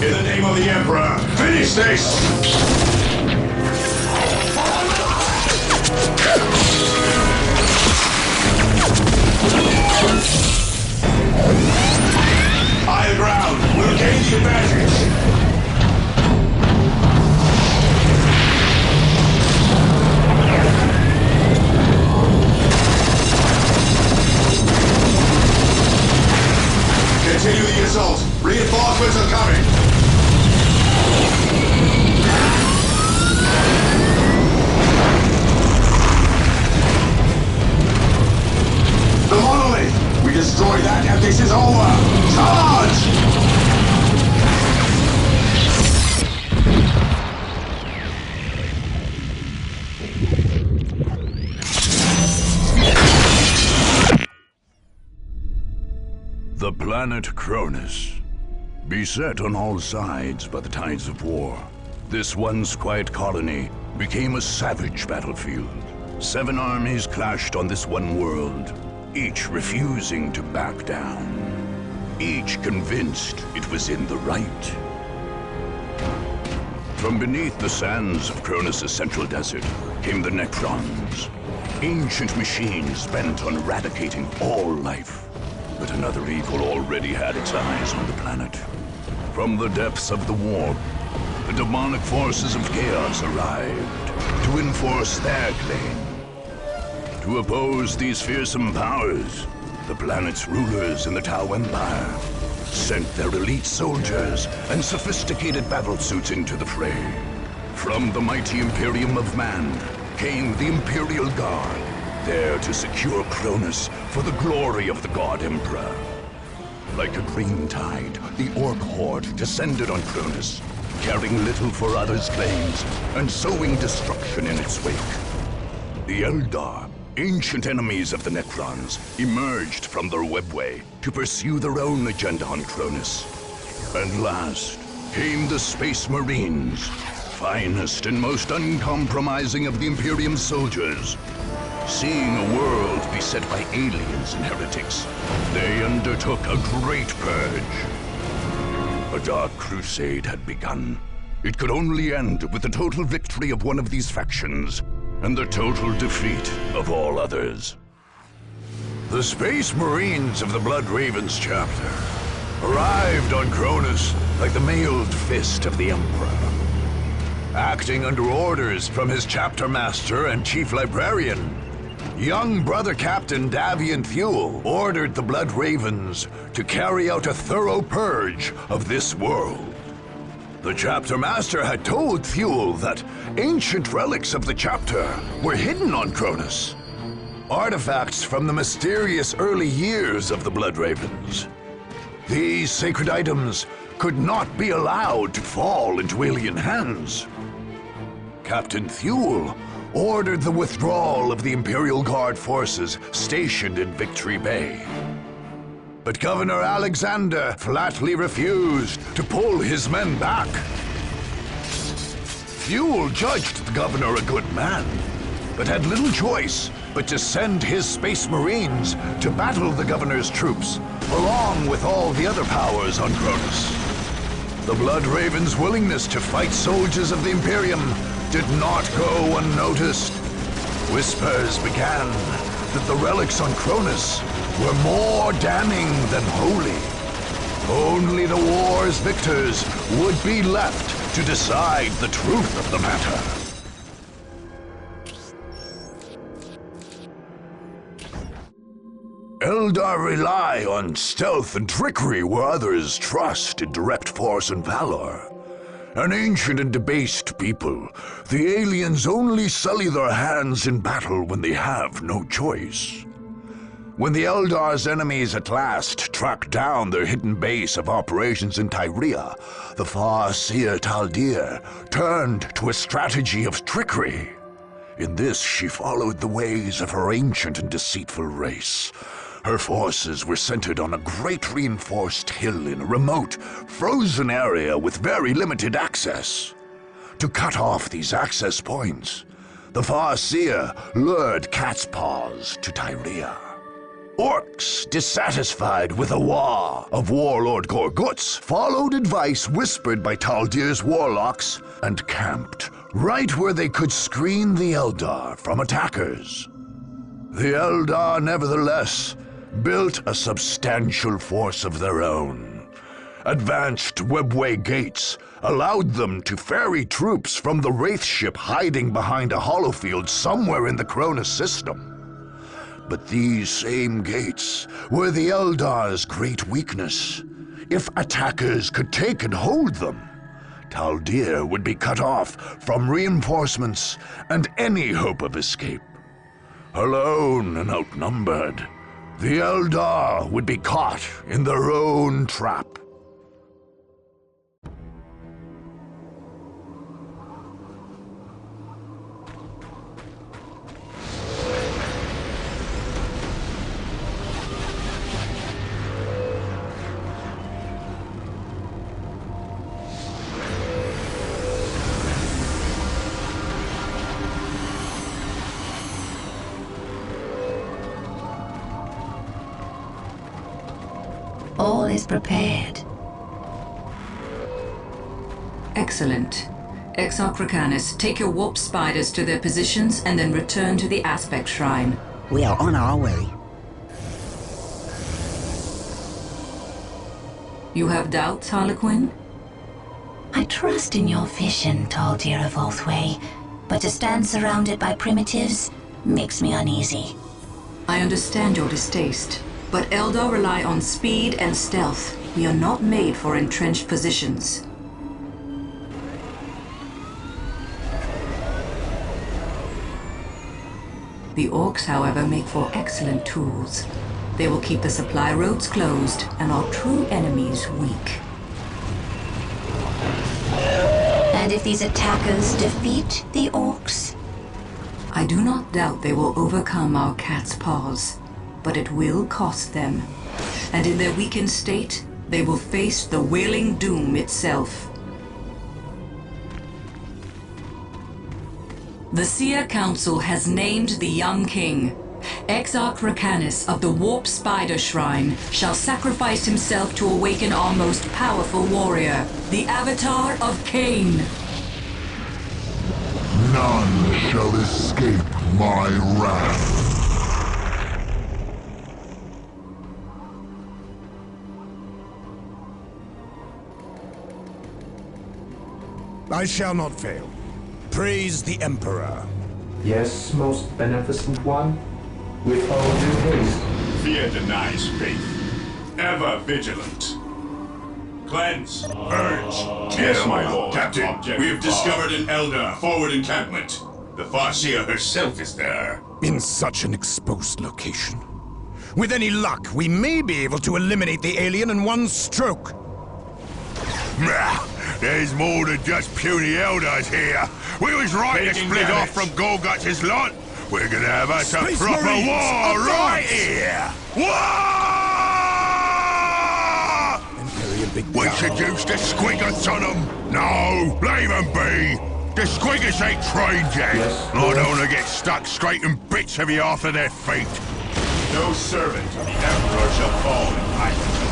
In the name of the Emperor, finish this! High ground, we'll gain the advantage! Continue the assault! Reinforcements are coming! The monolith! We destroy that and this is over! Charge! The planet Cronus. Beset on all sides by the tides of war, this once quiet colony became a savage battlefield. 7 armies clashed on this one world, each refusing to back down. Each convinced it was in the right. From beneath the sands of Cronus' central desert came the Necrons, ancient machines bent on eradicating all life. But another evil already had its eyes on the planet. From the depths of the warp, the demonic forces of chaos arrived to enforce their claim. To oppose these fearsome powers, the planet's rulers in the Tau Empire sent their elite soldiers and sophisticated battlesuits into the fray. From the mighty Imperium of Man came the Imperial Guard, there to secure Cronus for the glory of the God Emperor. Like a green tide, the Ork horde descended on Cronus, caring little for others' claims and sowing destruction in its wake. The Eldar, ancient enemies of the Necrons, emerged from their webway to pursue their own agenda on Cronus. And last came the Space Marines, finest and most uncompromising of the Imperium's soldiers. Seeing a world beset by aliens and heretics, they undertook a great purge. A dark crusade had begun. It could only end with the total victory of one of these factions, and the total defeat of all others. The Space Marines of the Blood Ravens chapter arrived on Cronus like the mailed fist of the Emperor. Acting under orders from his chapter master and chief librarian, young brother Captain Davian Thule ordered the Blood Ravens to carry out a thorough purge of this world. The chapter master had told Thule that ancient relics of the chapter were hidden on Cronus, artifacts from the mysterious early years of the Blood Ravens. These sacred items could not be allowed to fall into alien hands. Captain Thule ordered the withdrawal of the Imperial Guard forces stationed in Victory Bay. But Governor Alexander flatly refused to pull his men back. Thule judged the governor a good man, but had little choice but to send his Space Marines to battle the governor's troops, along with all the other powers on Cronus. The Blood Ravens' willingness to fight soldiers of the Imperium did not go unnoticed. Whispers began that the relics on Cronus were more damning than holy. Only the war's victors would be left to decide the truth of the matter. Eldar rely on stealth and trickery where others trust in direct force and valor. An ancient and debased people, the aliens only sully their hands in battle when they have no choice. When the Eldar's enemies at last tracked down their hidden base of operations in Tyrea, the far-seer Taldir turned to a strategy of trickery. In this, she followed the ways of her ancient and deceitful race. Her forces were centered on a great reinforced hill in a remote, frozen area with very limited access. To cut off these access points, the Farseer lured Cat's Paws to Tyrea. Orks, dissatisfied with the war of Warlord Gorguts, followed advice whispered by Taldir's warlocks and camped right where they could screen the Eldar from attackers. The Eldar, nevertheless, built a substantial force of their own. Advanced webway gates allowed them to ferry troops from the Wraith ship hiding behind a holofield somewhere in the Cronus system. But these same gates were the Eldar's great weakness. If attackers could take and hold them, Taldir would be cut off from reinforcements and any hope of escape. Alone and outnumbered, the Eldar would be caught in their own trap. All is prepared. Excellent. Exarchracanus, take your warp spiders to their positions and then return to the aspect shrine. We are on our way. You have doubts, Harlequin? I trust in your vision, Taldir of Oathway, but to stand surrounded by primitives makes me uneasy. I understand your distaste, but Eldar rely on speed and stealth. We are not made for entrenched positions. The Orks, however, make for excellent tools. They will keep the supply roads closed and our true enemies weak. And if these attackers defeat the Orks? I do not doubt they will overcome our cat's paws, but it will cost them. And in their weakened state, they will face the wailing doom itself. The Seer Council has named the young king. Exarchracanus of the Warp Spider Shrine shall sacrifice himself to awaken our most powerful warrior, the Avatar of Cain. None shall escape my wrath. I shall not fail. Praise the Emperor. Yes, most beneficent one. With all due haste. Fear denies faith. Ever vigilant. Cleanse, purge, kill. Yes, my lord. Captain, we have discovered an Eldar forward encampment. The Farseer herself is there. In such an exposed location. With any luck, we may be able to eliminate the alien in one stroke. There's more than just puny Eldars here. We was right to Taking split off damage. from Golguts' lot. We're gonna have us a Space proper Marines, war right advance! here. War! Imperial big We tower. should use the squiggles on them. No, leave them be. The squiggles ain't trained yet. Yes, I Lord. don't want to get stuck straight in bits of you after their feet. No servant of the Emperor shall fall in my vigilance.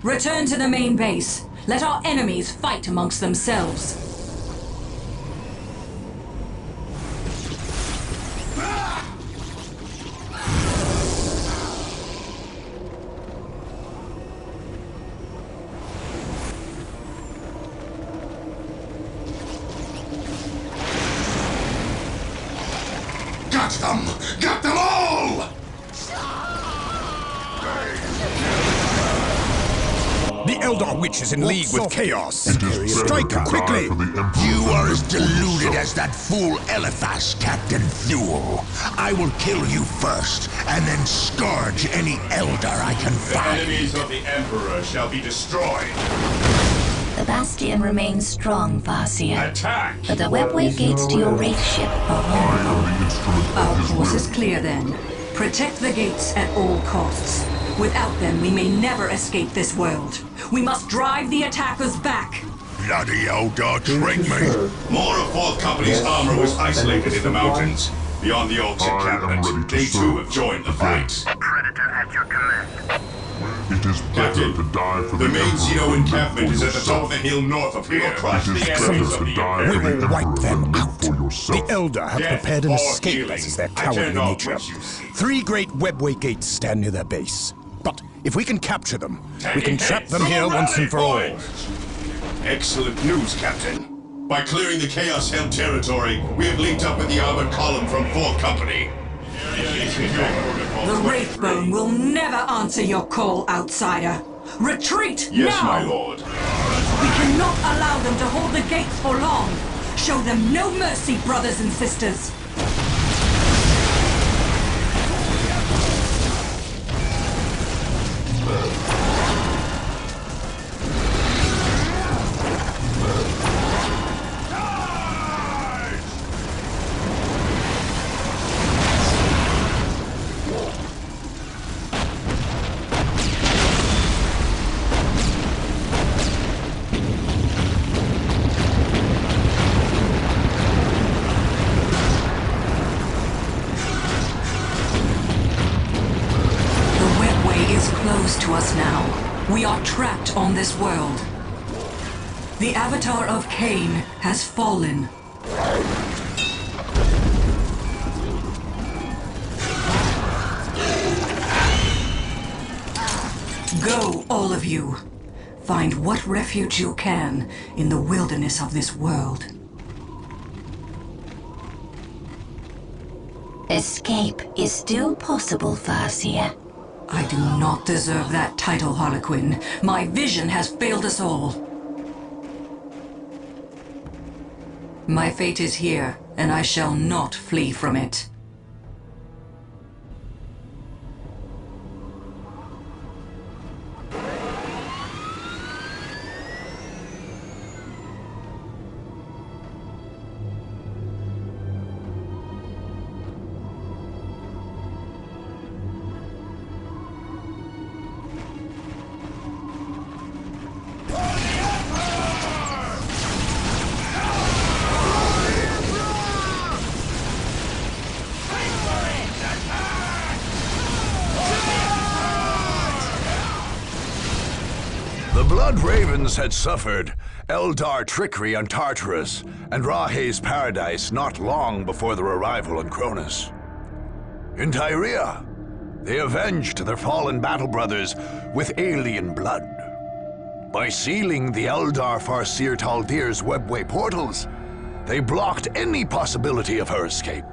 Return to the main base. Let our enemies fight amongst themselves. Got them! Got them all! The Eldar Witch is in league with Chaos. Strike her quickly! You are as deluded as that fool Eliphas, Captain Thule. I will kill you first, and then scourge any Eldar I can The find. enemies of the Emperor shall be destroyed. The Bastion remains strong, Farseer. Attack! But the webway gates to your Wraith ship are vulnerable. Our course is clear then. Protect the gates at all costs. Without them, we may never escape this world. We must drive the attackers back. Bloody Eldar tricked me! More of 4th Company's armor was isolated in the mountains, beyond the Orks encampment. They too have joined the fight. Predator at your command. It is better to die for The the main Emperor Xeno than encampment for is at the top of the yourself. hill north of here. Crush It the is enemies better of to the die Imperial. for We will the wipe Emperor them than live out. for The yourself. Eldar have Death prepared an or escape healing. as their I cowardly care not nature. what you see. 3 great webway gates stand near their base. But if we can capture them, we can trap them here once and for all. Excellent news, Captain. By clearing the Chaos-held territory, we have linked up with the armored column from 4th Company. The Wraithbone will never answer your call, outsider. Retreat Yes, now! my lord. We cannot allow them to hold the gates for long. Show them no mercy, brothers and sisters. To us now. We are trapped on this world. The avatar of Cain has fallen. Go, all of you. Find what refuge you can in the wilderness of this world. Escape is still possible, Farseer. I do not deserve that title, Harlequin. My vision has failed us all. My fate is here, and I shall not flee from it. The Blood Ravens had suffered Eldar trickery on Tartarus and Rahe's paradise not long before their arrival on Cronus. In Tyrea, they avenged their fallen battle brothers with alien blood. By sealing the Eldar Farseer Taldir's webway portals, they blocked any possibility of her escape.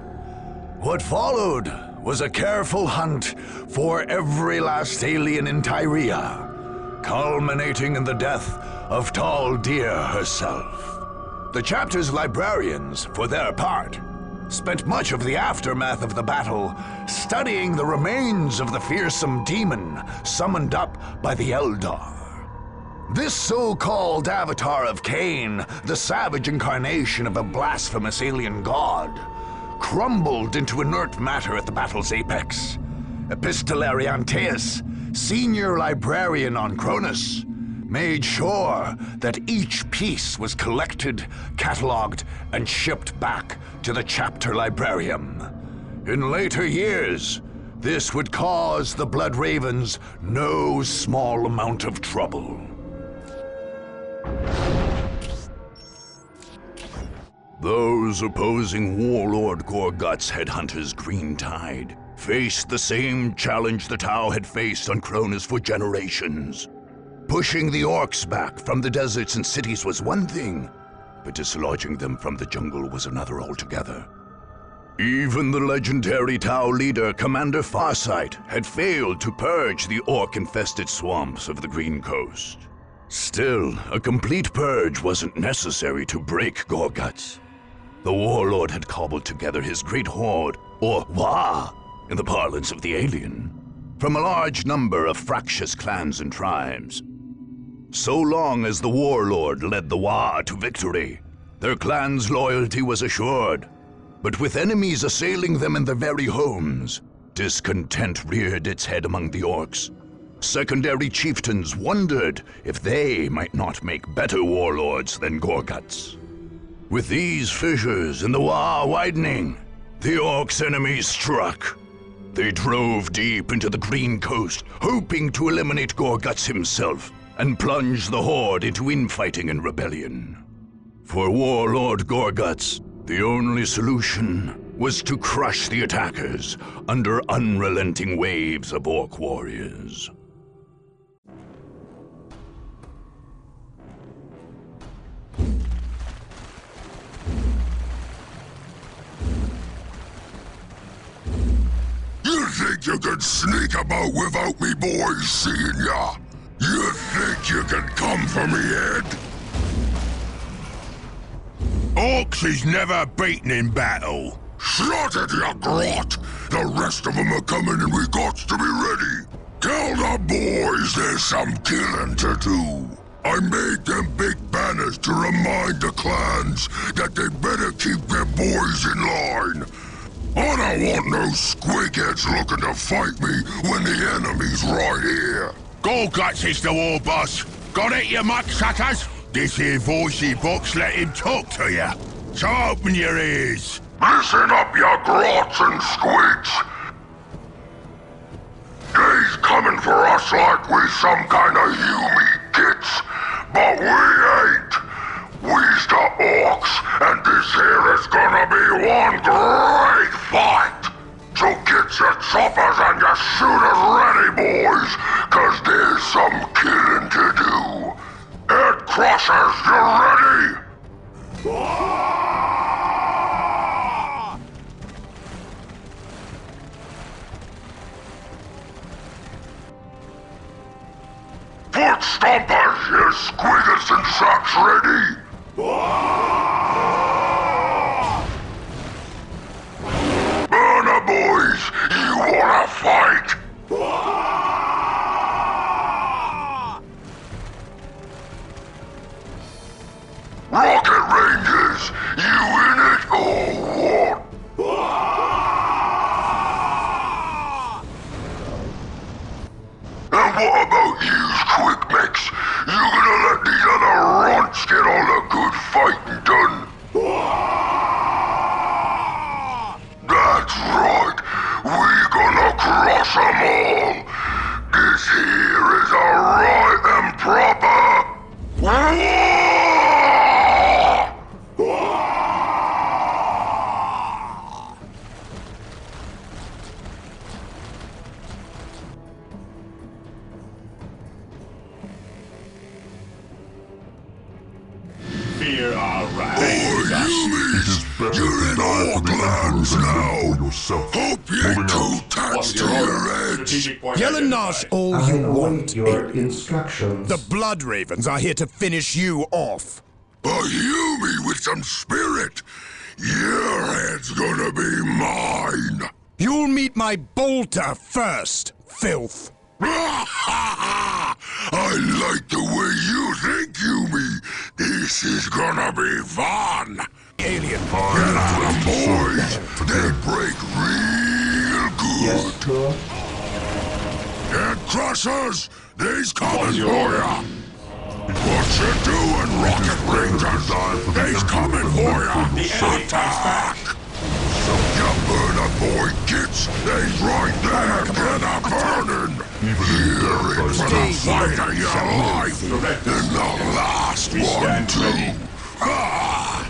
What followed was a careful hunt for every last alien in Tyrea, culminating in the death of Taldir herself. The chapter's librarians, for their part, spent much of the aftermath of the battle studying the remains of the fearsome demon summoned up by the Eldar. This so-called avatar of Cain, the savage incarnation of a blasphemous alien god, crumbled into inert matter at the battle's apex. Epistolarian Teus, senior librarian on Cronus, made sure that each piece was collected, catalogued, and shipped back to the chapter librarian. In later years, this would cause the Blood Ravens no small amount of trouble. Those opposing Warlord Gorgut's headhunters Green Tide faced the same challenge the Tau had faced on Cronus for generations. Pushing the Orks back from the deserts and cities was one thing, but dislodging them from the jungle was another altogether. Even the legendary Tau leader, Commander Farsight, had failed to purge the Ork-infested swamps of the Green Coast. Still, a complete purge wasn't necessary to break Gorguts. The Warlord had cobbled together his great horde, or Wa, in the parlance of the alien, from a large number of fractious clans and tribes. So long as the Warlord led the Wa to victory, their clan's loyalty was assured. But with enemies assailing them in their very homes, discontent reared its head among the Orks. secondary chieftains wondered if they might not make better warlords than Gorguts. With these fissures in the War widening, the Orks' enemies struck. They drove deep into the Green Coast, hoping to eliminate Gorguts himself and plunge the Horde into infighting and rebellion. For Warlord Gorguts, the only solution was to crush the attackers under unrelenting waves of Orc warriors. You think you can sneak about without me boys seeing ya? You think you can come for me, Ed? Orks is never beaten in battle. Shut it, you grot! The rest of them are coming and we got to be ready. Tell the boys there's some killing to do. I made them big banners to remind the clans that they better keep their boys in line. I don't want no squigheads looking to fight me when the enemy's right here. Gorguts is the war boss. Got it, you mucksuckers? This here voicey box let him talk to you. So open your ears. Listen up, you grots and squids. They's coming for us like we some kind of human kits, but we ain't. We's the Orks, and this here is gonna be one great fight. So get your choppers and your shooters ready, boys, cause there's some killing to do. Head Crushers, you ready? Foot Stompers, you squiggers and saps ready? Burner boys, you wanna fight? Rocket Rangers, you in it or what? And what about yous, Quick Mix? You gonna let these other runts get all the good fighting done? That's right, we gonna crush them all. This here is a right and proper war! Fear our wrath. You're in all clans now. Hope you ain't too What's taxed to your order? your edge. Strategic point Yell and identified. Nash all I you want. await your instructions. The Blood Ravens are here to finish you off. But you me with some spirit. Your head's gonna be mine. You'll meet my bolter first, filth. I like the way you think, Yumi. This is gonna be fun. Alien. Get out of boys. They break real Yes, good. sir. Head Crushers, they's coming What's your for order? ya. What you doing, Rocket Rangers? They's coming for ya. The enemy comes back. You burner boy kids, they's right there, get a burning. You're in for the fight of your life, and the last one stand too. ready. Ah!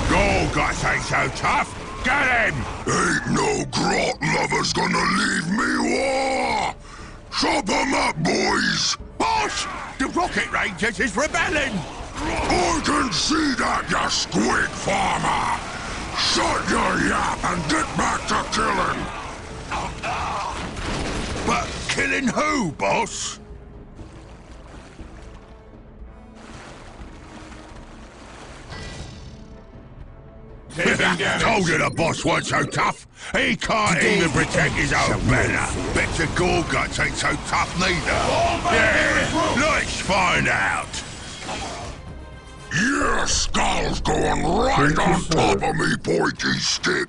Gorguts ain't so tough. Get him! Ain't no grot lover's gonna leave me war. Chop 'em up, boys. Boss, the Rocket Rangers is rebelling. I can see that, you squid farmer! Shut your yap and get back to killing! But killing who, boss? Told you the boss wasn't so tough. He can't even protect his own banner. Bet your Gorguts ain't so tough neither. Yeah, let's find out. Your skull's going right on top of me pointy stick.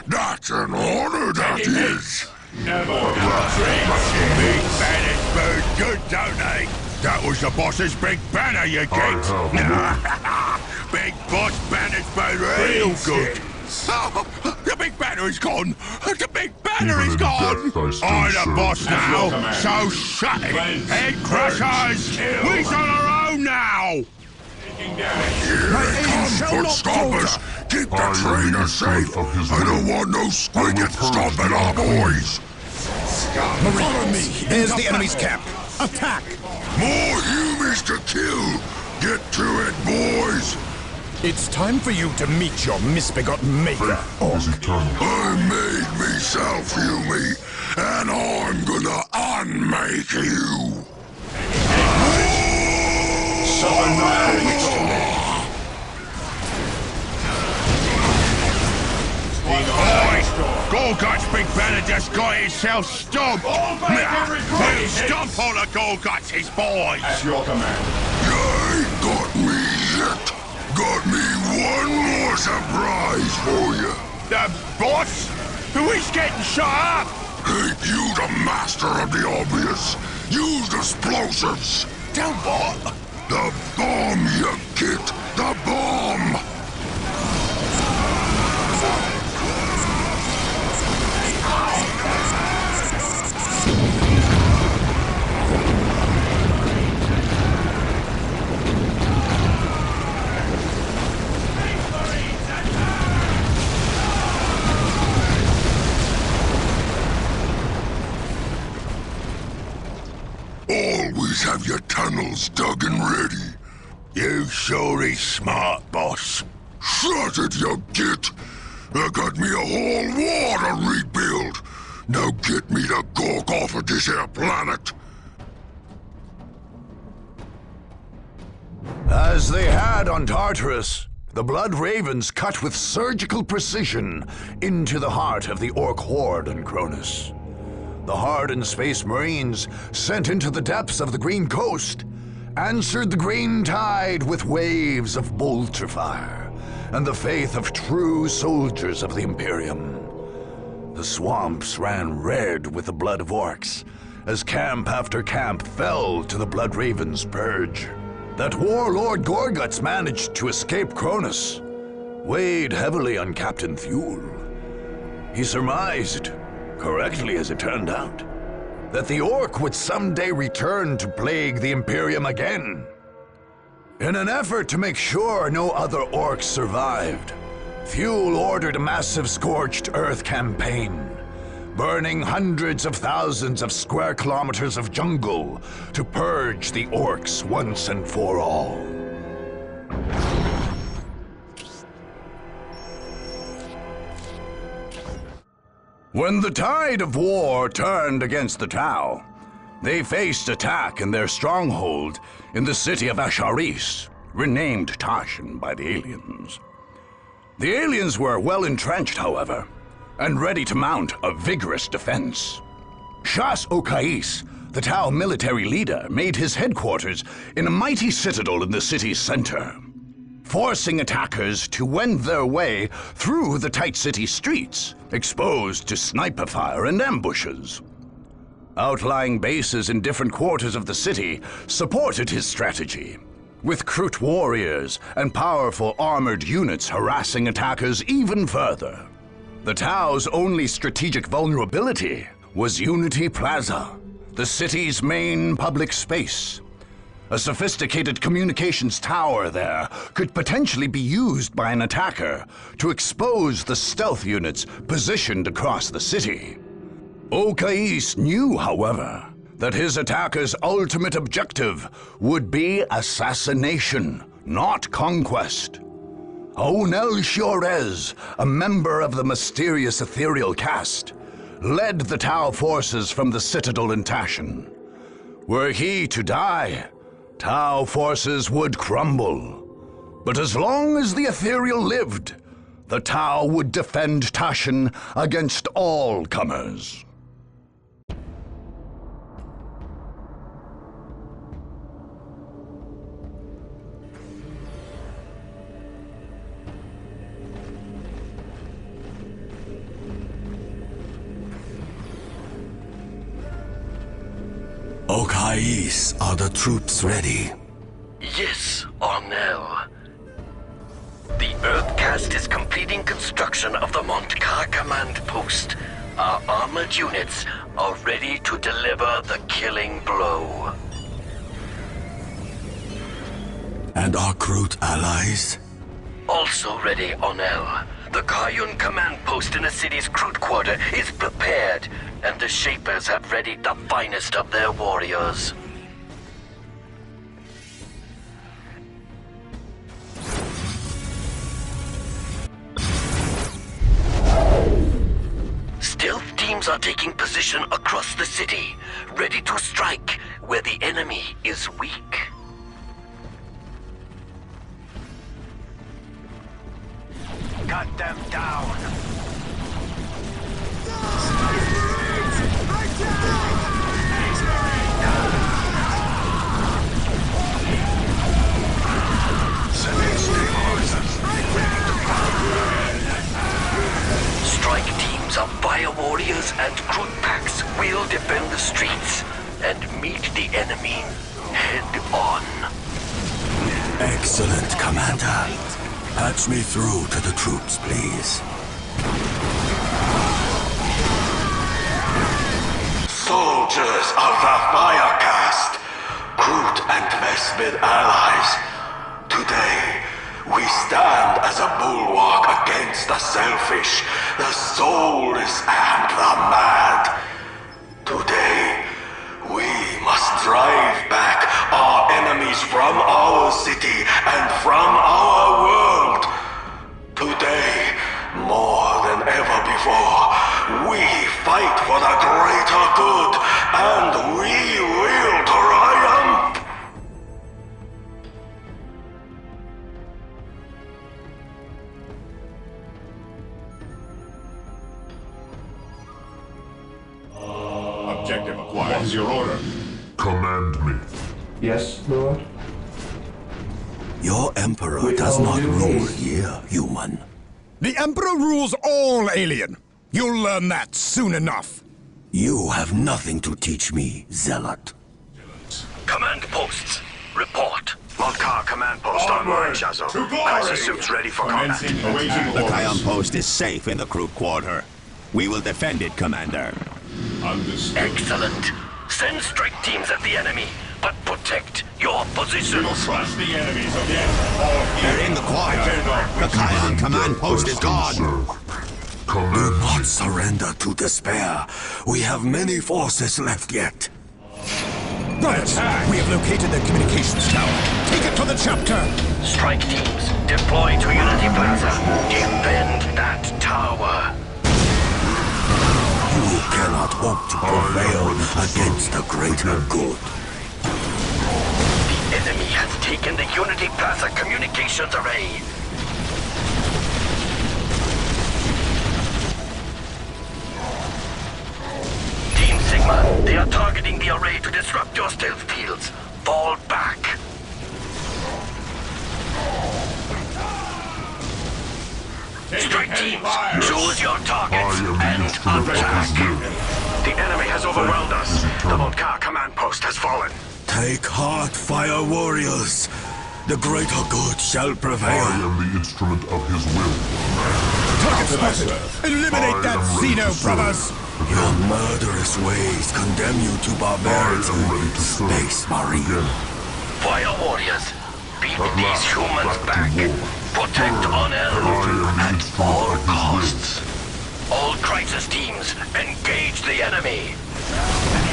That's an honor, that is. Never Big banners burn good, don't they? That was the boss's big banner, you get. Big boss banners burn real good. Oh, the big banner is gone. The big banner is gone. I'm the boss now, so shut it. Head crushers. We're on our own now. Can't stop us. Keep the trainer safe. I don't want no squigget stopping our boys. Follow me. There's the enemy's camp. Attack. More humans to kill. Get to it, boys. It's time for you to meet your misbegotten maker. I made myself, Hume, and I'm gonna unmake you. Golgot's big banner just got himself stomped. We'll stomp all the Golgots, his boys. At your command. You ain't got me yet. Got me one more surprise for you. The boss? Who is getting shot up? Ain't you the master of the obvious? Use explosives. Tell what? The bomb, you get. The bomb. Always have your tunnels dug and ready. You sure is smart, boss. Shut it, you git! I got me a whole war to rebuild. Now get me the gawk off of this here planet. As they had on Tartarus, the Blood Ravens cut with surgical precision into the heart of the Ork horde on Cronus. The hardened Space Marines, sent into the depths of the Green Coast, answered the green tide with waves of bolter fire and the faith of true soldiers of the Imperium. The swamps ran red with the blood of Orks as camp after camp fell to the Blood Ravens' purge. That warlord Gorguts managed to escape Cronus weighed heavily on Captain Thule. He surmised, correctly as it turned out, that the Ork would someday return to plague the Imperium again. In an effort to make sure no other Orks survived, Thule ordered a massive scorched earth campaign, burning hundreds of thousands of square kilometers of jungle to purge the Orks once and for all. When the tide of war turned against the Tau, they faced attack in their stronghold in the city of Asharis, renamed Tash'n by the aliens. The aliens were well entrenched, however, and ready to mount a vigorous defense. Shas Okais, the Tau military leader, made his headquarters in a mighty citadel in the city's center, forcing attackers to wend their way through the tight city streets, exposed to sniper fire and ambushes. Outlying bases in different quarters of the city supported his strategy, with Krut warriors and powerful armored units harassing attackers even further. The Tau's only strategic vulnerability was Unity Plaza, the city's main public space. A sophisticated communications tower there could potentially be used by an attacker to expose the stealth units positioned across the city. Okais knew, however, that his attacker's ultimate objective would be assassination, not conquest. Onel Shorez, a member of the mysterious ethereal caste, led the Tau forces from the citadel in Tash'n. Were he to die, Tau forces would crumble. But as long as the ethereal lived, the Tau would defend Tash'n against all comers. Thur'Abis, are the troops ready? Yes, Ornell. The Earthcast is completing construction of the Montcar command post. Our armored units are ready to deliver the killing blow. And our Kroot allies? Also ready, Ornell. The Kayun command post in the city's Kroot quarter is prepared, and the Shapers have readied the finest of their warriors. Stealth teams are taking position across the city, ready to strike where the enemy is weak. Cut them down! Strike teams of fire warriors and Kroot packs will defend the streets and meet the enemy head on. Excellent, Commander. Patch me through to the troops, please. Soldiers of the Firecast, Kroot and Vespid allies, today we stand as a bulwark against the selfish, the soulless, and the mad. Today, we must drive back our enemies from our city and from our world. Today, more than ever before, we fight for the greater good, and we will triumph! Objective acquired. What is your order? Command me. Yes, Lord? Your Emperor does not rule here, human. The Emperor rules all alien. You'll learn that soon enough. You have nothing to teach me, Zealot. Command posts, report. Montcar command post online, Shazo. Crisis suits ready for combat. The Kayun post is safe in the Kroot quarter. We will defend it, Commander. Understood. Excellent. Send strike teams at the enemy, but protect your positions. Crush the enemies again. They're in the quarter. The Kayun command post is gone. Do not surrender to despair. We have many forces left yet. Brothers, we have located the communications tower. Take it to the chapter. Strike teams, deploy to Unity Plaza. Defend that tower. You cannot hope to prevail against the greater good. The enemy has taken the Unity Plaza communications array. Team Sigma, they are targeting the array to disrupt your stealth fields. Fall back. Strike teams, choose your targets and attack. The enemy has overwhelmed us. The Montcar command post has fallen. Take heart, fire warriors. The greater good shall prevail. I am the instrument of his will. Target spotted. Eliminate that Xeno, brothers. Your murderous ways condemn you to barbarity, Space Marine. Fire warriors, beat these humans back. Protect Ornell at all costs. All crisis teams, engage the enemy.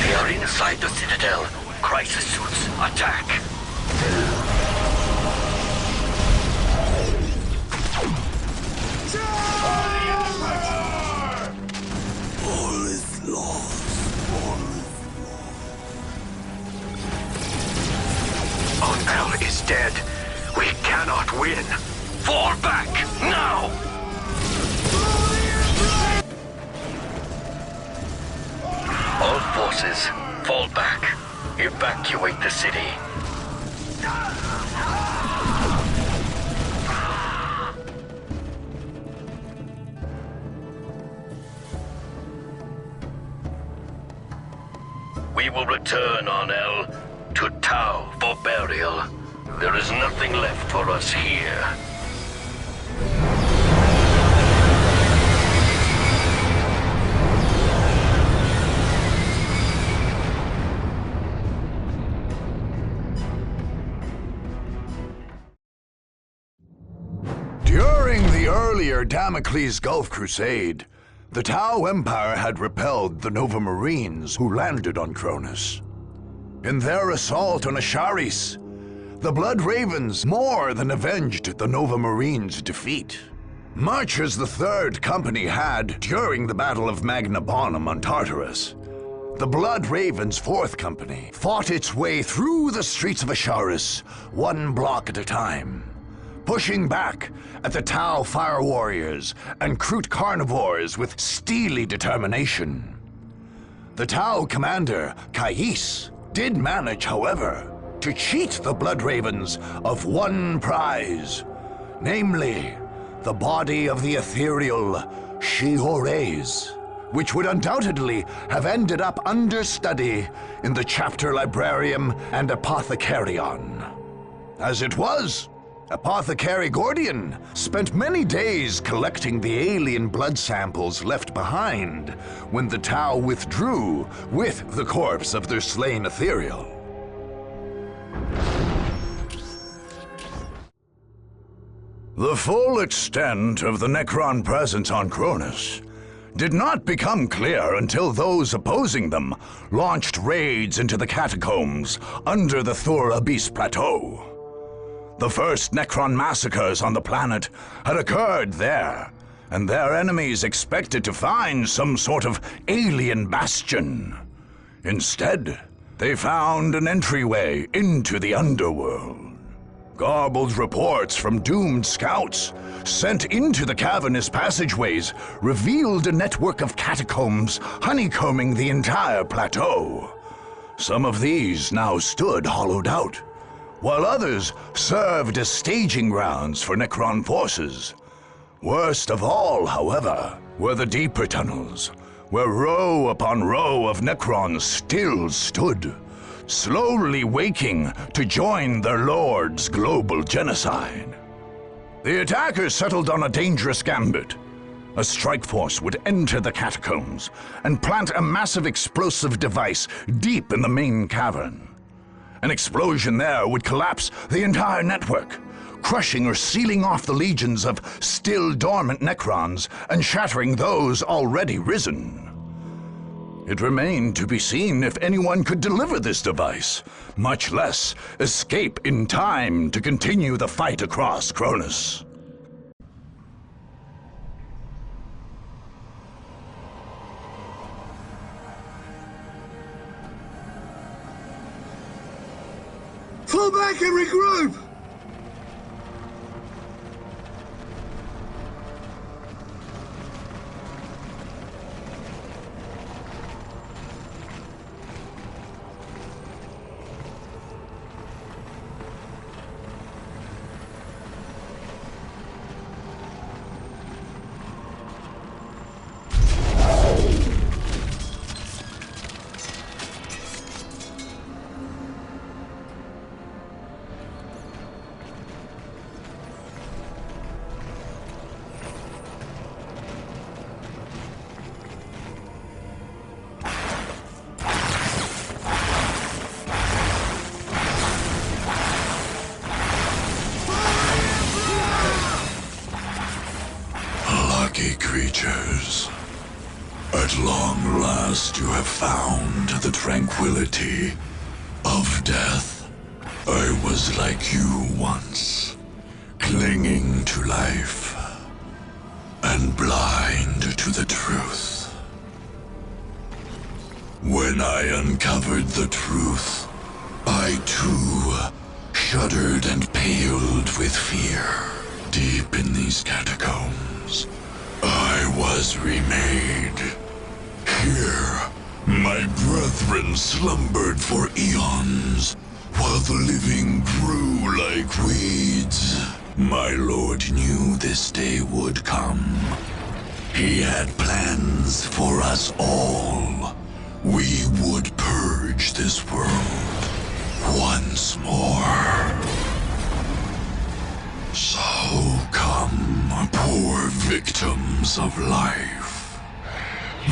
They are inside the Citadel. Crisis suits, attack. All is lost. Ornell is dead. We cannot win. Fall back, now! All forces, fall back. Evacuate the city. We will return on El to Tau for burial. There is nothing left for us here. During the earlier Damocles Gulf Crusade, the Tau Empire had repelled the Nova Marines who landed on Cronus. In their assault on Asharis, the Blood Ravens more than avenged the Nova Marines' defeat. Much as the Third Company had during the Battle of Magna Bonum on Tartarus, the Blood Ravens' Fourth Company fought its way through the streets of Asharis, one block at a time, pushing back at the Tau Fire Warriors and Kroot Carnivores with steely determination. The Tau commander, Kais, did manage, however, to cheat the Blood Ravens of one prize, namely, the body of the ethereal She-Horez, which would undoubtedly have ended up understudy in the Chapter Librarium and Apothecarion. As it was, Apothecary Gordian spent many days collecting the alien blood samples left behind when the Tau withdrew with the corpse of their slain ethereal. The full extent of the Necron presence on Cronus did not become clear until those opposing them launched raids into the catacombs under the Thur'Abis Plateau. The first Necron massacres on the planet had occurred there, and their enemies expected to find some sort of alien bastion. Instead, they found an entryway into the underworld. Garbled reports from doomed scouts sent into the cavernous passageways revealed a network of catacombs honeycombing the entire plateau. Some of these now stood hollowed out, while others served as staging grounds for Necron forces. Worst of all, however, were the deeper tunnels, where row upon row of Necrons still stood, slowly waking to join their lord's global genocide. The attackers settled on a dangerous gambit. A strike force would enter the catacombs and plant a massive explosive device deep in the main cavern. An explosion there would collapse the entire network, crushing or sealing off the legions of still dormant Necrons and shattering those already risen. It remained to be seen if anyone could deliver this device, much less escape in time to continue the fight across Cronus. Fall back and regroup! Creatures, at long last you have found the tranquility of death. I was like you once, clinging to life and blind to the truth. When I uncovered the truth, I too shuddered and paled with fear. Deep in these catacombs, I was remade. Here, my brethren slumbered for eons, while the living grew like weeds. My lord knew this day would come. He had plans for us all. We would purge purge this world once more. So come, poor victims of life.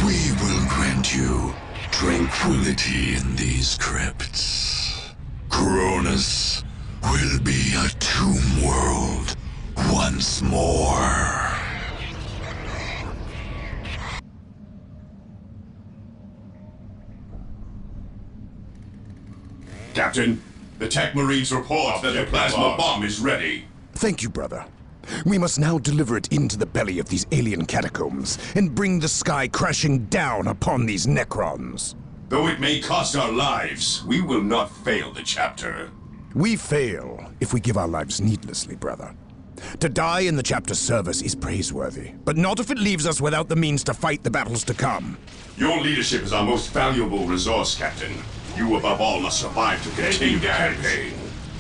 We will grant you tranquility in these crypts. Cronus will be a tomb world once more. Captain, the Tech Marines report that the plasma bomb is ready. Thank you, brother. We must now deliver it into the belly of these alien catacombs and bring the sky crashing down upon these Necrons. Though it may cost our lives, we will not fail the chapter. We fail if we give our lives needlessly, brother. To die in the chapter's service is praiseworthy, but not if it leaves us without the means to fight the battles to come. Your leadership is our most valuable resource, Captain. You above all must survive to continue the campaign.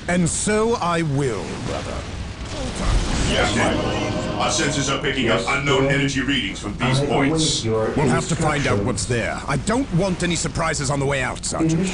And so I will, brother. Yes, Captain. Our sensors are picking up unknown energy readings from these points. We'll have to find out what's there. I don't want any surprises on the way out, Sergeant.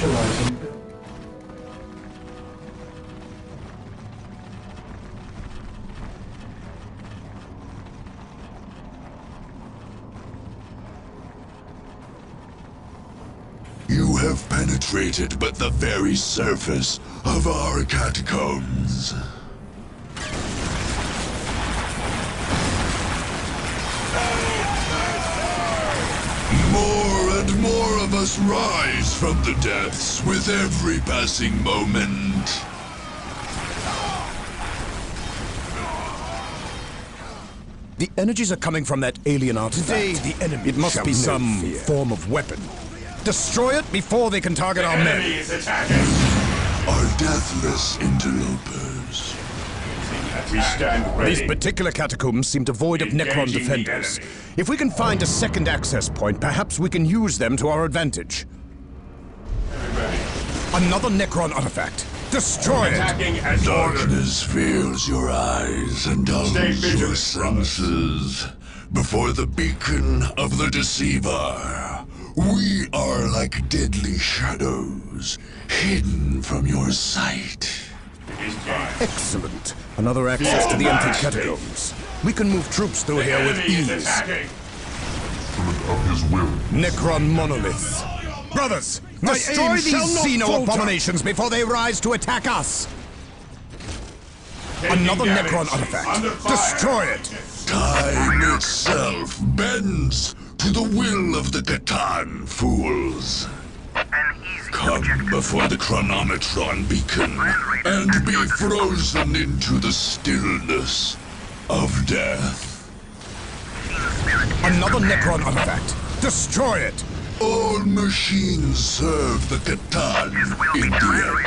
You have penetrated but the very surface of our catacombs. More and more of us rise from the depths with every passing moment. The energies are coming from that alien artifact. Today, the enemy. It must be some form of weapon. Destroy it before they can target our men. Is attacking. Our deathless interlopers. We stand ready. These particular catacombs seem devoid of Necron defenders. If we can find a second access point, perhaps we can use them to our advantage. Another Necron artifact. Destroy it! Darkness veils your eyes and dulls your senses. Before the beacon of the Deceiver, we are like deadly shadows, hidden from your sight. Excellent. Another access to the emptied catacombs. We can move troops through here with ease. Of his will. Necron monoliths. Brothers, destroy these Xeno abominations before they rise to attack us. Another Necron artifact. Destroy it. Time itself bends to the will of the Catan fools. Come before the Chronometron beacon and be frozen into the stillness of death. Another Necron artifact. Destroy it. All machines serve the Catan in the end.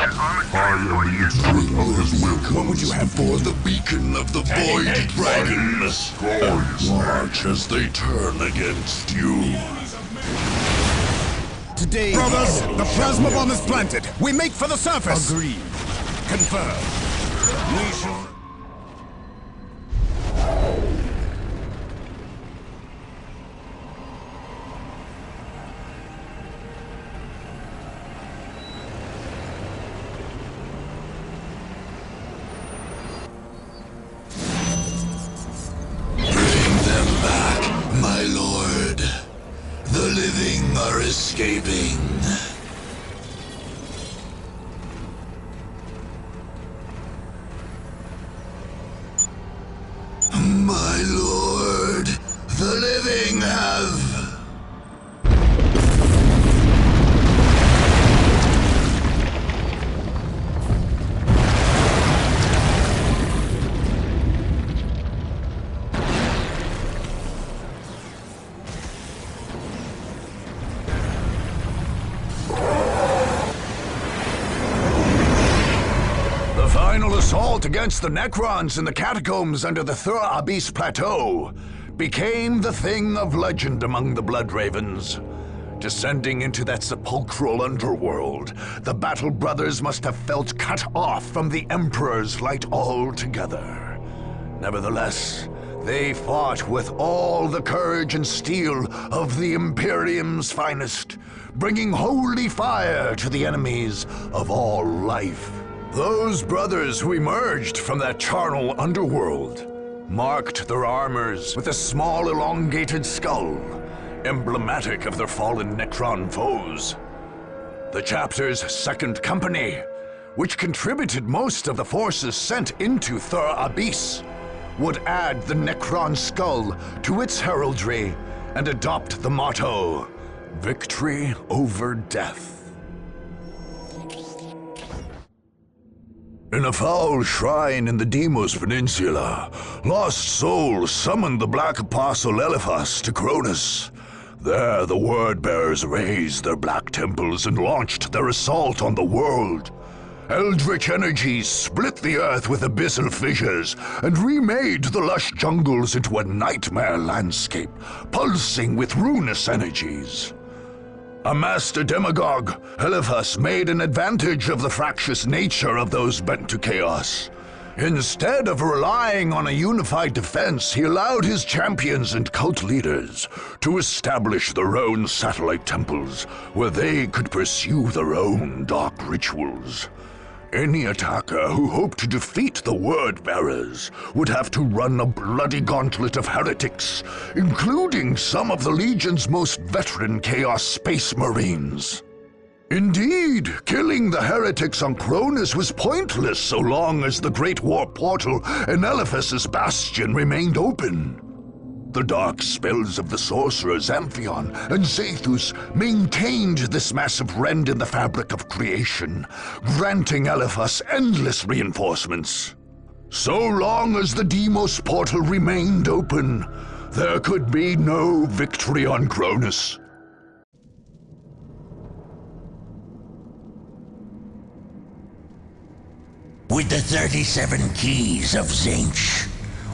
I am the instrument of his will. What would you have for the beacon of the Void Dragons? And watch as they turn against you. Today, brothers, the plasma bomb is planted. We make for the surface. Agreed. Confirmed. We shall... My lord, the living are escaping. My lord, the living have... assault against the Necrons in the catacombs under the Thur'Abis Plateau became the thing of legend among the Blood Ravens. Descending into that sepulchral underworld, the Battle Brothers must have felt cut off from the Emperor's light altogether. Nevertheless, They fought with all the courage and steel of the Imperium's finest, bringing holy fire to the enemies of all life. Those brothers who emerged from that charnel underworld marked their armors with a small elongated skull, emblematic of their fallen Necron foes. The chapter's second company, which contributed most of the forces sent into Thur'Abis, would add the Necron skull to its heraldry and adopt the motto, "Victory over Death." In a foul shrine in the Deimos Peninsula, lost souls summoned the Black Apostle Eliphas to Cronus. There, the word-bearers raised their black temples and launched their assault on the world. Eldritch energies split the earth with abyssal fissures and remade the lush jungles into a nightmare landscape, pulsing with ruinous energies. A master demagogue, Eliphas made an advantage of the fractious nature of those bent to chaos. Instead of relying on a unified defense, he allowed his champions and cult leaders to establish their own satellite temples where they could pursue their own dark rituals. Any attacker who hoped to defeat the Word-Bearers would have to run a bloody gauntlet of heretics, including some of the Legion's most veteran Chaos Space Marines. Indeed, killing the heretics on Cronus was pointless so long as the Great War Portal and Eliphas's Bastion remained open. The dark spells of the sorcerers Amphion and Zathus maintained this massive rend in the fabric of creation, granting Eliphas endless reinforcements. So long as the Deimos portal remained open, there could be no victory on Cronus. With the 37 keys of Tzeentch,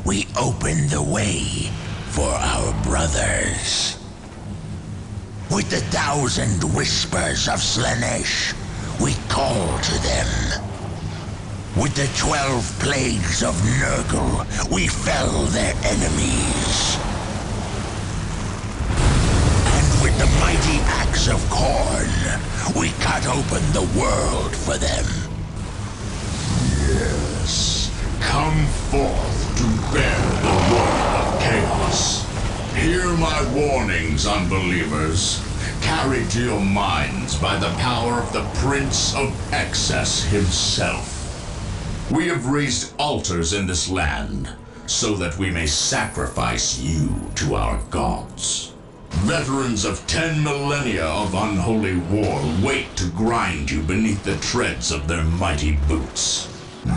we open the way for our brothers. With the 1,000 whispers of Slaanesh, we call to them. With the 12 plagues of Nurgle, we fell their enemies. And with the mighty axe of Khorne, we cut open the world for them. Yes, come forth to bear the word of chaos. Hear my warnings, unbelievers, carried to your minds by the power of the Prince of Excess himself. We have raised altars in this land so that we may sacrifice you to our gods. Veterans of 10 millennia of unholy war wait to grind you beneath the treads of their mighty boots.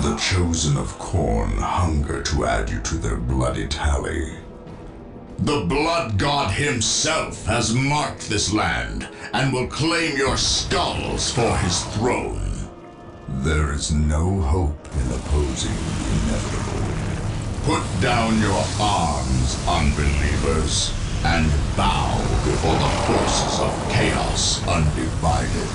The chosen of Khorne hunger to add you to their bloody tally. The Blood God himself has marked this land and will claim your skulls for his throne. There is no hope in opposing the inevitable. Put down your arms, unbelievers, and bow before the forces of chaos undivided.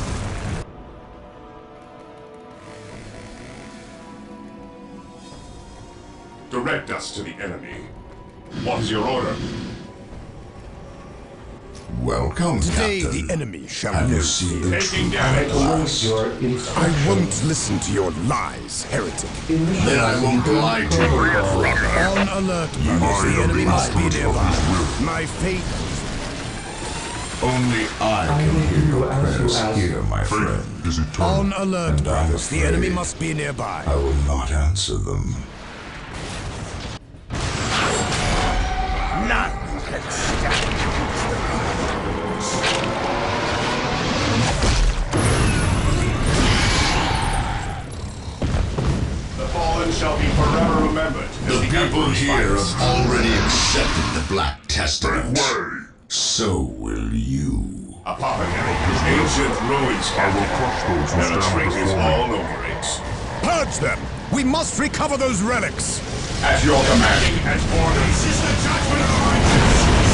Direct us to the enemy. What is your order? Welcome, Today Captain. the enemy shall Have you know seen the the Taking truth damage. at last? I won't listen to your lies, heretic. Then I won't lie to you, brother. On alert, brothers. The enemy must be nearby. My fate. Only I can hear your prayers here, my friend. Is eternal. On alert, And I'm brothers. The enemy afraid must be nearby. I will not answer them. None can stand. The fallen shall be forever remembered. The people here have already accepted the Black Testament. Way. So will you. Apothecary. Ancient ruins, I will crush those who There are stand traces before all me. over it. Purge them! We must recover those relics! At your commanding and orders. This is the judgment of righteousness.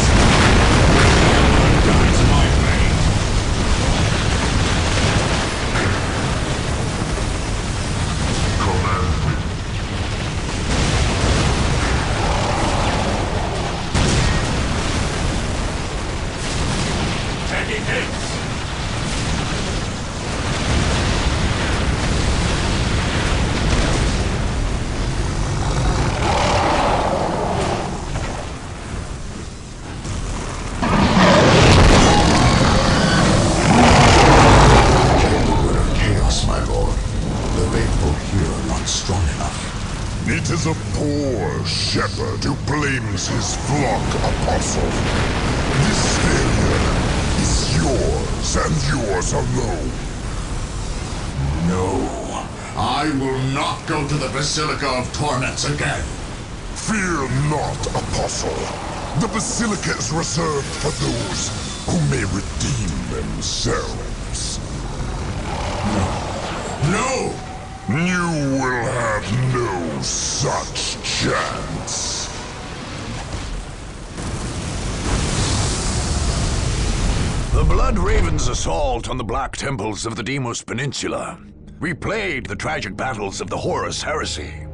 Guides my fate. Command me. It is a poor shepherd who blames his flock apostle. This failure is yours and yours alone. No, I will not go to the Basilica of Torments again. Fear not, apostle. The Basilica is reserved for those who may redeem themselves. No! You will have no such chance. The Blood Raven's assault on the Black Temples of the Deimos Peninsula replayed the tragic battles of the Horus Heresy.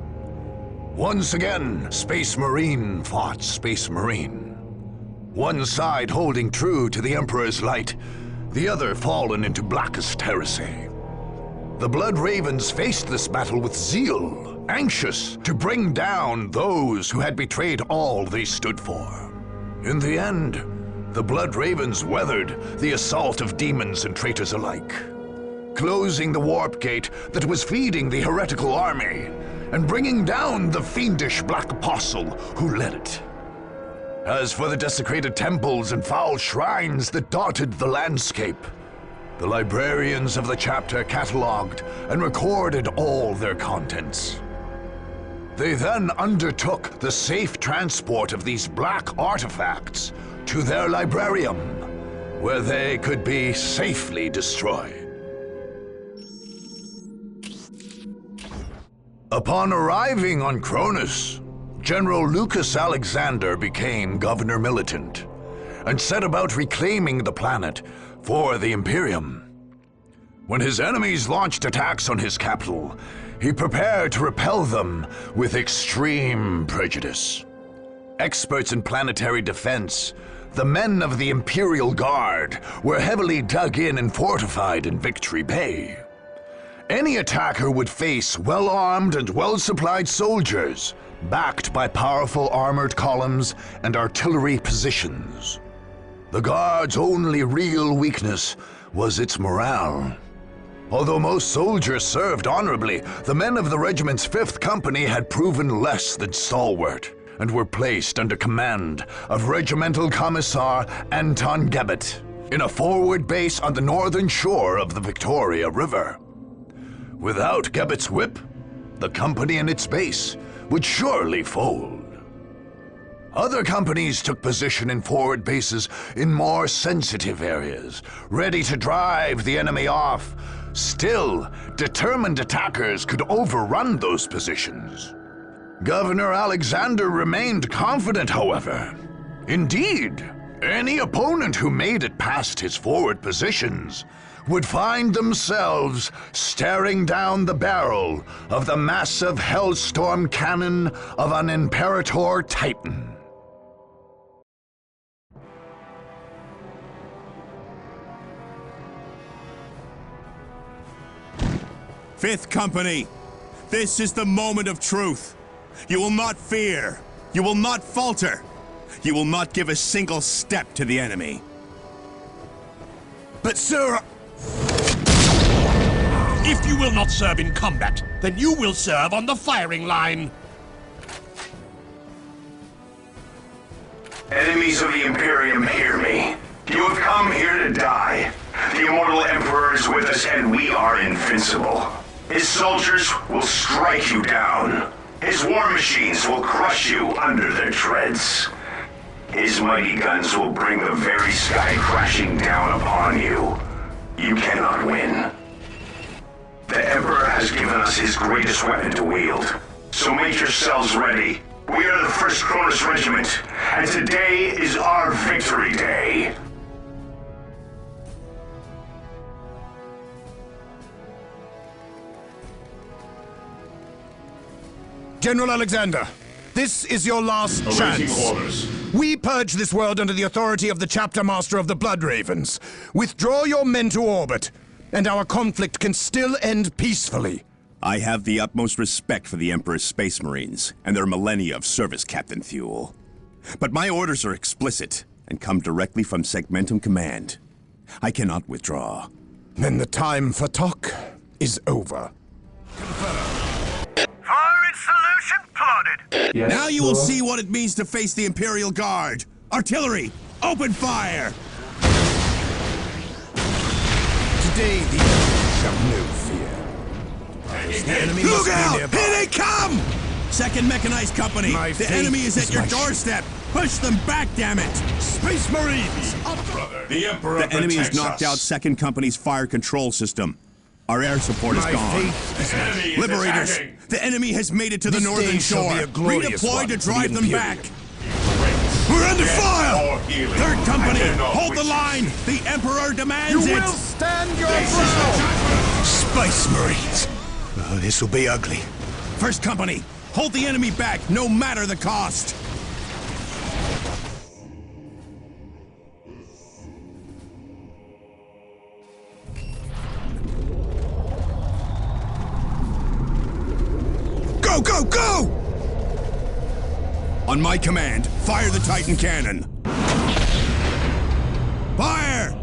Once again, Space Marine fought Space Marine. One side holding true to the Emperor's light, the other fallen into blackest heresy. The Blood Ravens faced this battle with zeal, anxious to bring down those who had betrayed all they stood for. In the end, the Blood Ravens weathered the assault of demons and traitors alike, closing the warp gate that was feeding the heretical army, and bringing down the fiendish Black Apostle who led it. As for the desecrated temples and foul shrines that dotted the landscape, the librarians of the chapter cataloged and recorded all their contents. They then undertook the safe transport of these black artifacts to their librarium, where they could be safely destroyed. Upon arriving on Cronus, General Lucas Alexander became Governor Militant and set about reclaiming the planet for the Imperium. When his enemies launched attacks on his capital, he prepared to repel them with extreme prejudice. Experts in planetary defense, the men of the Imperial Guard were heavily dug in and fortified in Victory Bay. Any attacker would face well-armed and well-supplied soldiers, backed by powerful armored columns and artillery positions. The Guard's only real weakness was its morale. Although most soldiers served honorably, the men of the regiment's 5th Company had proven less than stalwart, and were placed under command of Regimental Commissar Anton Gebet in a forward base on the northern shore of the Victoria River. Without Gebet's whip, the company and its base would surely fold. Other companies took position in forward bases in more sensitive areas, ready to drive the enemy off. Still, determined attackers could overrun those positions. Governor Alexander remained confident, however. Indeed, any opponent who made it past his forward positions would find themselves staring down the barrel of the massive Hellstorm cannon of an Imperator Titan. Fifth Company, this is the moment of truth. You will not fear. You will not falter. You will not give a single step to the enemy. But sir... If you will not serve in combat, then you will serve on the firing line. Enemies of the Imperium, hear me. You have come here to die. The immortal Emperor is with us, and we are invincible. His soldiers will strike you down. His war machines will crush you under their treads. His mighty guns will bring the very sky crashing down upon you. You cannot win. The Emperor has given us his greatest weapon to wield. So make yourselves ready. We are the 1st Cronus Regiment, and today is our victory day. General Alexander, this is your last chance. Orders. We purge this world under the authority of the Chapter Master of the Blood Ravens. Withdraw your men to orbit, and our conflict can still end peacefully. I have the utmost respect for the Emperor's Space Marines and their millennia of service, Captain Thule. But my orders are explicit and come directly from Segmentum Command. I cannot withdraw. Then the time for talk is over. Fire at Solution plotted. Yes, now you will Lord. see what it means to face the Imperial Guard. Artillery, open fire! Today the enemy shall know fear. The enemy Look must be out! nearby. Here they come! Second Mechanized Company, My the faith enemy is at is your my doorstep. Push them back, damn it! Space Marines! The Emperor The enemy has protects knocked us. out Second Company's fire control system. Our air support is My gone. faith is my Enemy is Liberators, attacking. the enemy has made it to the This northern day shall shore. be a glorious Redeploy one to for the drive them Imperial. back. We're under fire! Or healing. Third Company, I cannot hold the witness. line! The Emperor demands You it! will stand your ground! Space Marines! Oh, this will be ugly. First Company, hold the enemy back, no matter the cost! Go, go, go! On my command, fire the Titan cannon. Fire!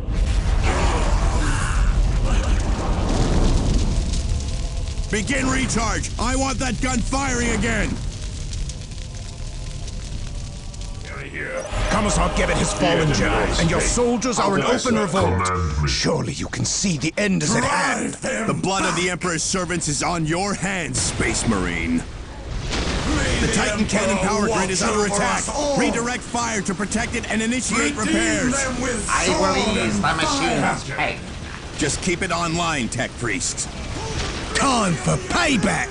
Begin recharge. I want that gun firing again. Commissar Gebbet has fallen, General, and your soldiers are in open revolt. Command me. Surely you can see the end is at hand. The blood of the Emperor's servants is on your hands, Space Marine. The Titan cannon power grid is under attack. Redirect fire to protect it and initiate repairs. I will ease the machine's fate. Just keep it online, Tech Priest. Time for payback!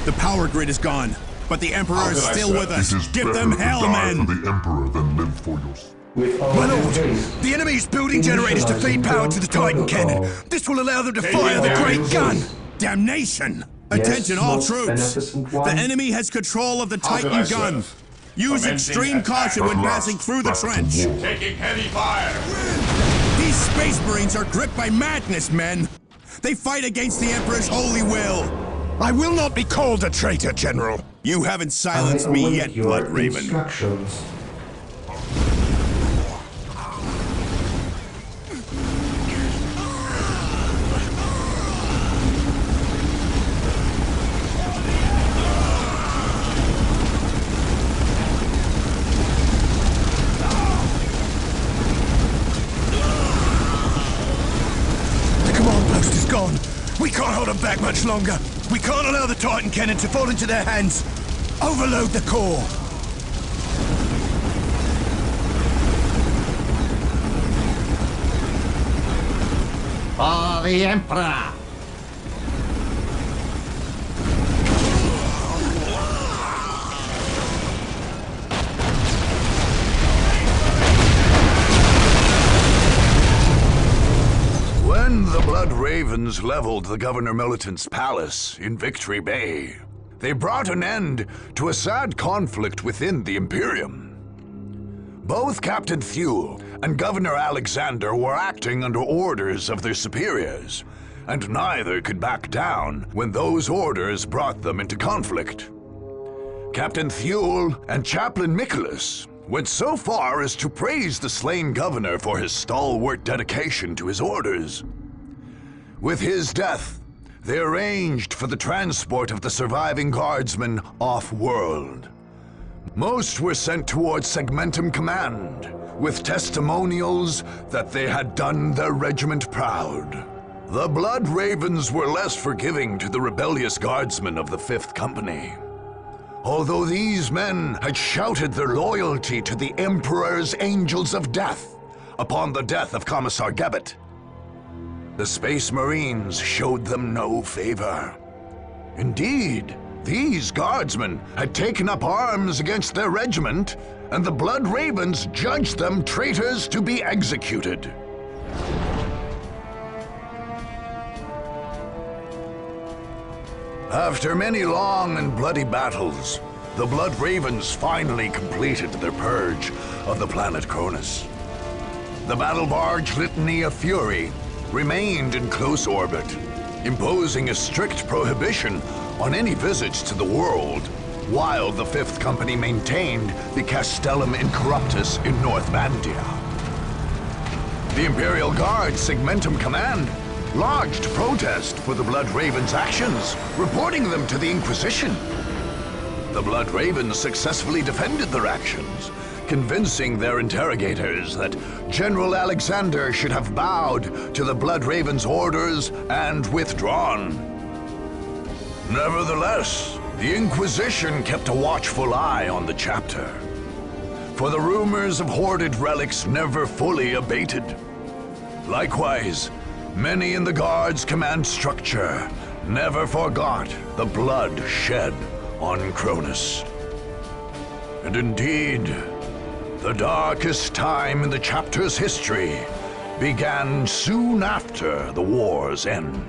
The power grid is gone, but the Emperor is still with us. It is Give better them to hell, die men! for the Emperor than live for yourself. With all My lord, haste, the enemy is building generators to feed power to the Titan cannon. This will allow them to fire the great gun. Damnation! Yes, Attention, all most troops! beneficent The one. enemy has control of the How Titan can I gun. serve? Use Commencing extreme attack. caution when At last, passing through the back to trench. war. Taking heavy fire. These Space Marines are gripped by madness, men. They fight against the Emperor's holy will. I will not be called a traitor, General. You haven't silenced I me await yet, your Blood Raven. instructions. The command post is gone. We can't hold them back much longer. We can't allow the Titan cannon to fall into their hands. Overload the core. For the Emperor. When the Blood Ravens leveled the Governor Militant's palace in Victory Bay, they brought an end to a sad conflict within the Imperium. Both Captain Thule and Governor Alexander were acting under orders of their superiors, and neither could back down when those orders brought them into conflict. Captain Thule and Chaplain Nicholas went so far as to praise the slain governor for his stalwart dedication to his orders. With his death, they arranged for the transport of the surviving guardsmen off-world. Most were sent towards Segmentum Command, with testimonials that they had done their regiment proud. The Blood Ravens were less forgiving to the rebellious guardsmen of the 5th Company. Although these men had shouted their loyalty to the Emperor's Angels of Death upon the death of Commissar Gebbet, the Space Marines showed them no favor. Indeed, these guardsmen had taken up arms against their regiment, and the Blood Ravens judged them traitors to be executed. After many long and bloody battles, the Blood Ravens finally completed their purge of the planet Cronus. The battle barge Litany of Fury remained in close orbit, imposing a strict prohibition on any visits to the world, while the 5th Company maintained the Castellum Incorruptus in North Vandia. The Imperial Guard Segmentum Command lodged protest for the Blood Ravens' actions, reporting them to the Inquisition. The Blood Ravens successfully defended their actions, convincing their interrogators that General Alexander should have bowed to the Blood Ravens' orders and withdrawn. Nevertheless, the Inquisition kept a watchful eye on the chapter, for the rumors of hoarded relics never fully abated. Likewise, many in the Guard's command structure never forgot the blood shed on Cronus. And indeed, the darkest time in the chapter's history began soon after the war's end.